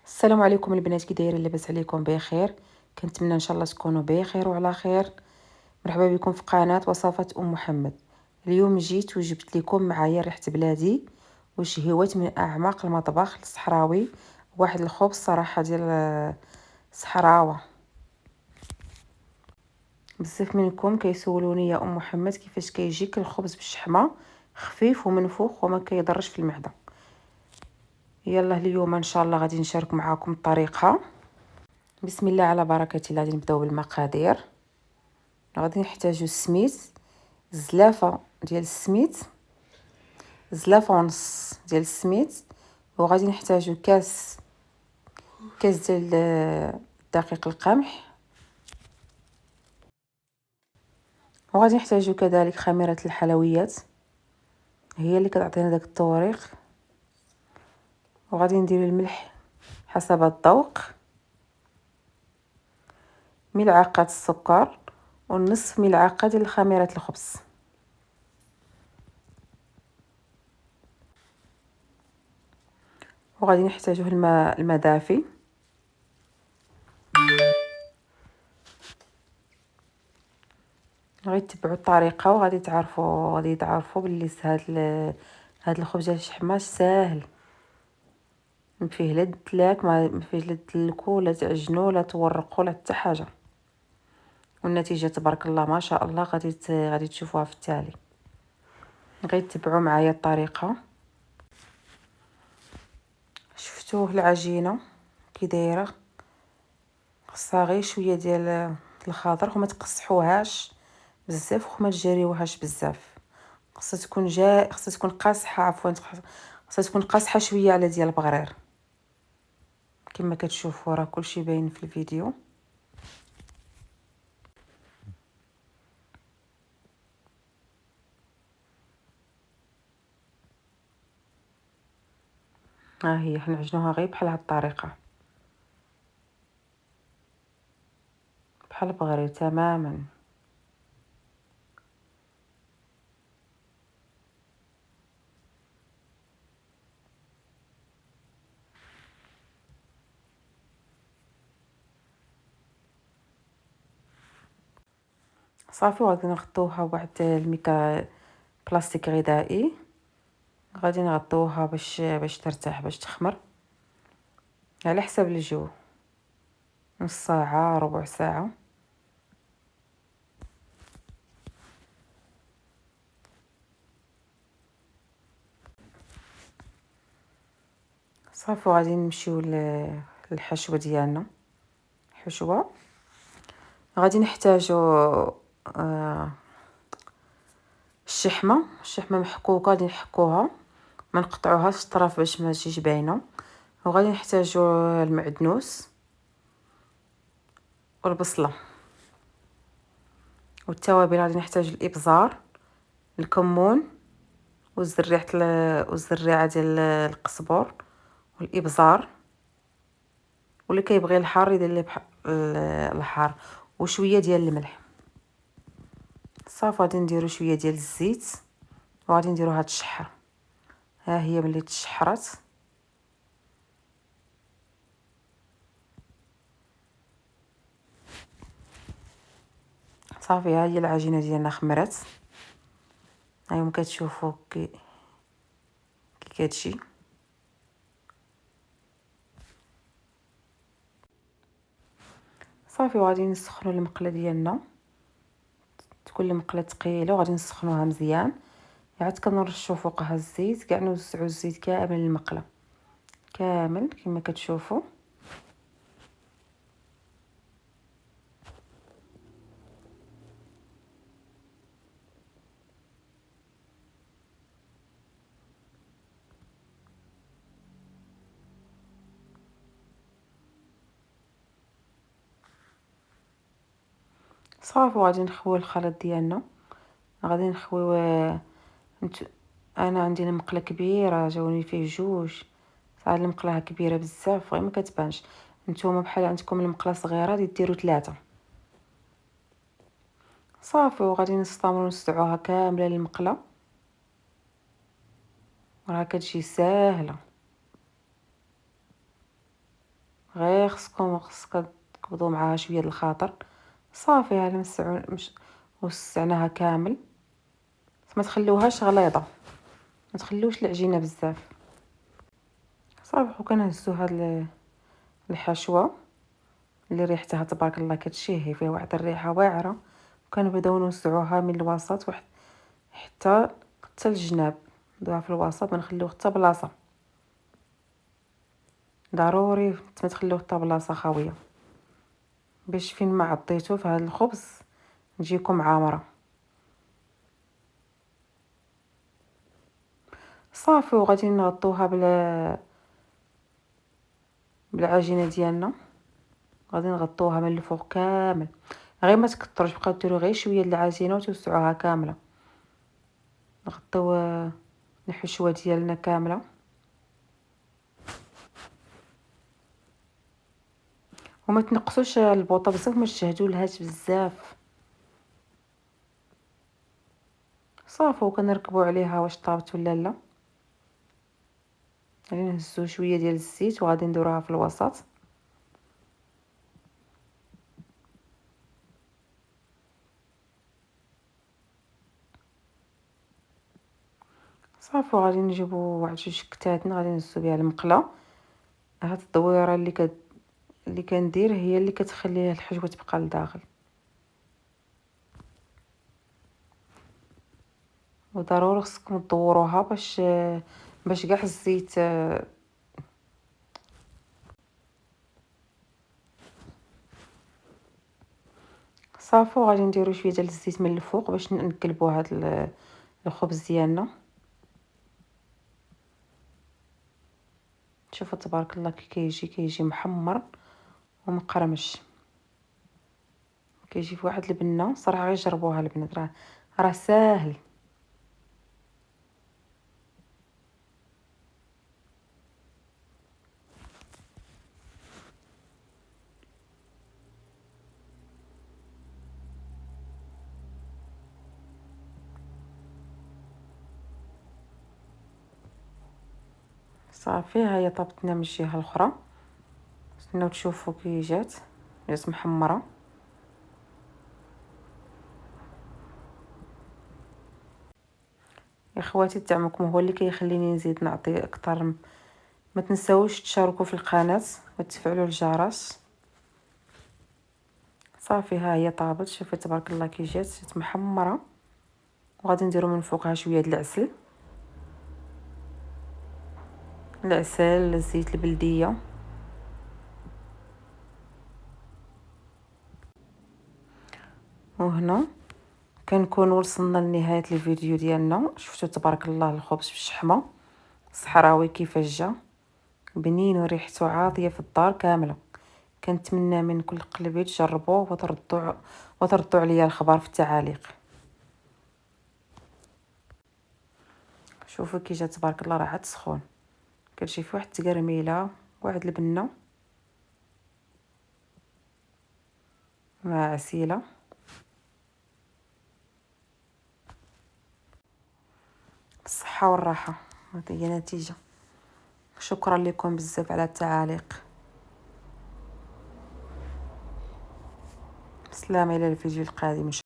السلام عليكم البنات، كي دايرين؟ لاباس عليكم؟ بخير. كنتمنى ان شاء الله تكونوا بخير وعلى خير. مرحبا بكم في قناه وصفات محمد. اليوم جيت وجبت لكم معايا ريحه بلادي وشهوات من اعماق المطبخ الصحراوي. واحد الخبز صراحه ديال الصحراوه. بزاف منكم كيسولوني يا محمد كيفاش كيجيك الخبز بالشحمه، خفيف ومنفوخ وما كيضرش في المعده. يلا اليوم ان شاء الله غادي نشارك معكم الطريقه. بسم الله على بركه الله. غادي نبداو بالمقادير. غادي نحتاجو السميد، زلافه ديال السميد، زلافه ونص ديال السميد. وغادي نحتاجو كاس ديال دقيق القمح. وغادي نحتاجو كذلك خميره الحلويات، هي اللي كتعطينا داك التوريق. وغادي نديرو الملح حسب الذوق، ملعقه السكر، ونصف ملعقه ديال خميره الخبز. وغادي نحتاجو الماء دافي. غادي تتبعوا الطريقه وغادي تعرفوا باللي هاد الخبز ديال الشحمه ساهل، ما فيه لا دلاك، ما فيه لا تدلكو لا تعجنو لا تورقو لا حتى حاجه. والنتيجه تبارك الله ما شاء الله غادي تشوفوها في التالي. غادي تتبعوا معايا الطريقه. شفتوه العجينه كي دايره؟ خصها غير شويه ديال الخضر، وما تقصحوهاش بزاف وما تجريوهاش بزاف. خصها تكون قاصحه، عفوا خصها تكون قاصحه شويه على ديال البغرير. كما كتشوفوا راه كلشي باين في الفيديو. ها هي حنعجنوها غير بحال هاد الطريقه، بحال البغرير تماما. صافي. وغادي نغطوها بواحد الميكا بلاستيك غذائي. غادي نغطوها باش ترتاح، باش تخمر على حسب الجو، نص ساعه ربع ساعه. صافي. وغادي نمشيو للحشوه ديالنا. الحشوه غادي نحتاجو الشحمه محكوكه. غادي نحكوها، ما نقطعوهاش الطرف باش ما تجيش باينه. وغادي نحتاجو المعدنوس والبصله والتوابل. غادي نحتاج الابزار، الكمون، والزريعه ديال القزبر والابزار. واللي كيبغي الحار يدير ليه الحار، وشويه ديال الملح. صافي. غادي نديرو شويه ديال الزيت وغادي نديرو هاد الشحر. ها هي ملي تشحرات صافي. ها هي العجينه ديالنا خمرات. هايوم كتشوفوا كي كتجي. صافي. وغادي نسخنوا المقله ديالنا، تكون المقله ثقيله، وغادي نسخنوها مزيان. عاد كنرشوا فوقها الزيت، كاع نوزعوا الزيت كامل المقله كامل كما كتشوفوا. صافي. وغادي نخويو الخليط ديالنا. غادي نخويو انا عندي المقله كبيره، جاوني فيه جوج. صار المقله كبيره بزاف غير ما كتبانش. نتوما بحال عندكم المقله صغيره ديروا 3. صافي. وغادي نوسعوها كامله للمقله. راه كتجي ساهله. غير خصك تقبضوا معاها شويه د الخاطر. صافي ها وسعناها كامل. ما تخليوهاش غليظه، ما تخليوش العجينه بزاف. صافي وكنهزو هاد الحشوه اللي ريحتها تبارك الله كتشهي، فيها واحد الريحه واعره. وكنبداو نوسعوها من الوسط واحد حتى الجناب. ندوها في الوسط، ما نخليو حتى بلاصه، ضروري ما تخليو حتى بلاصه خاويه باش فين ما عطيتو في هذا الخبز تجيكم عامره. صافي وغادي نغطوها بالعجينه ديالنا. غادي نغطوها من الفوق كامل، غير ما تكثروش، بقاو ديروا غير شويه د العجينه وتوسعوها كامله. نغطيو الحشوه ديالنا كامله، وما تنقصوش البوطه بزاف، ما تجهدولهاش بزاف. صافي وكنركبوا عليها واش طابت ولا لا. غادي نهزو شويه ديال الزيت وغادي نديروها في الوسط. صافي وغادي نجيبو واحد جوج كتاتن غادي نهزو بها المقله. هاد الدويره اللي كندير هي اللي كتخلي الحشوه تبقى لداخل. وضروري خصكم تدوروها باش كاع الزيت. صافي وغادي نديرو شويه ديال الزيت من الفوق باش نقلبوا هاد الخبز ديالنا. شوفوا تبارك الله كي كيجي محمر ومقرمش، كيجي في واحد البنه. صراحه غير جربوها البنات، راه ساهل. صافي ها هي طابتنا من الجهه الاخرى. نستناو تشوفوا كي جات محمره. يا خواتي دعمكم هو اللي كيخليني نزيد نعطي اكثر. ما تنساوش تشاركوا في القناه وتفعلوا الجرس. صافي ها هي طابت. شوفي تبارك الله كي جات محمره. وغادي نديرو من فوقها شويه د العسل الزيت البلديه. وهنا كنكونوا وصلنا لنهايه الفيديو ديالنا. شفتوا تبارك الله الخبز بالشحمه صحراوي كيفاش جا بنين وريحته عاطيه في الدار كامله. كنتمنى من كل قلبي تجربوه وتردوا عليا الخبر في التعاليق. شوفوا كي جا تبارك الله، راه عاد سخون. كتجي في واحد التقرميله، واحد البنه مع عسيله. بالصحه والراحه. هذه هي نتيجه. شكرا لكم بزاف على التعاليق. بسلامه الى الفيديو القادم.